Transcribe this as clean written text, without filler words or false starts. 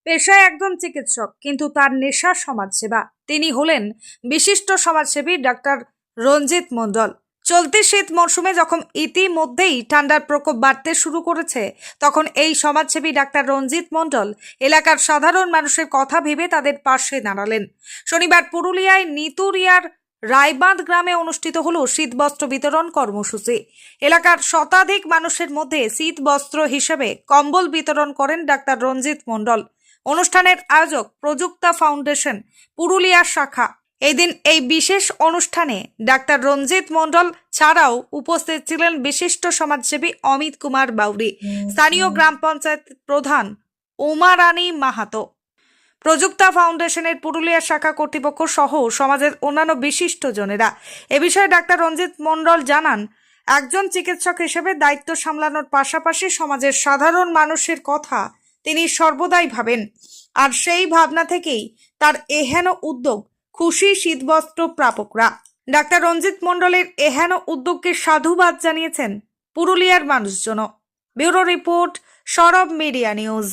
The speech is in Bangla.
পেশায় একজন চিকিৎসক, কিন্তু তার নেশা সমাজসেবা। তিনি হলেন বিশিষ্ট সমাজসেবী ডাক্তার রঞ্জিত মণ্ডল। চলতি শীত মরশুমে যখন ইতিমধ্যেই ঠান্ডার প্রকোপ বাড়তে শুরু করেছে, তখন এই সমাজসেবী ডাক্তার রঞ্জিত মণ্ডল এলাকার সাধারণ মানুষের কথা ভেবে তাদের পাশে দাঁড়ালেন। শনিবার পুরুলিয়ায় নিতুরিয়ার রায়বাঁধ গ্রামে অনুষ্ঠিত হলো শীতবস্ত্র বিতরণ কর্মসূচি। এলাকার শতাধিক মানুষের মধ্যে শীতবস্ত্র হিসেবে কম্বল বিতরণ করেন ডাক্তার রঞ্জিত মণ্ডল। অনুষ্ঠানের আয়োজক প্রযুক্তা ফাউন্ডেশন পুরুলিয়া শাখা। এদিন এই বিশেষ অনুষ্ঠানে ডাক্তার রঞ্জিত মণ্ডল ছাড়াও উপস্থিত ছিলেন বিশিষ্ট সমাজসেবী অমিত কুমার বাউরি, স্থানীয় গ্রাম পঞ্চায়েত প্রধান উমা রানী মাহাতো, প্রযুক্তা ফাউন্ডেশনের পুরুলিয়া শাখা কর্তৃপক্ষ সহ সমাজের অন্যান্য বিশিষ্টজনেরা। এ বিষয়ে ডাক্তার রঞ্জিত মণ্ডল জানান, একজন চিকিৎসক হিসেবে দায়িত্ব সামলানোর পাশাপাশি সমাজের সাধারণ মানুষের কথা তিনি সর্বদাই ভাবেন। আর সেই ভাবনা থেকেই তার এহেন উদ্যোগ। খুশি শীতবস্ত্র প্রাপকরা। ডাক্তার রঞ্জিত মণ্ডলের এহেন উদ্যোগকে সাধুবাদ জানিয়েছেন পুরুলিয়ার মানুষজন। ব্যুরো রিপোর্ট, সরব মিডিয়া নিউজ।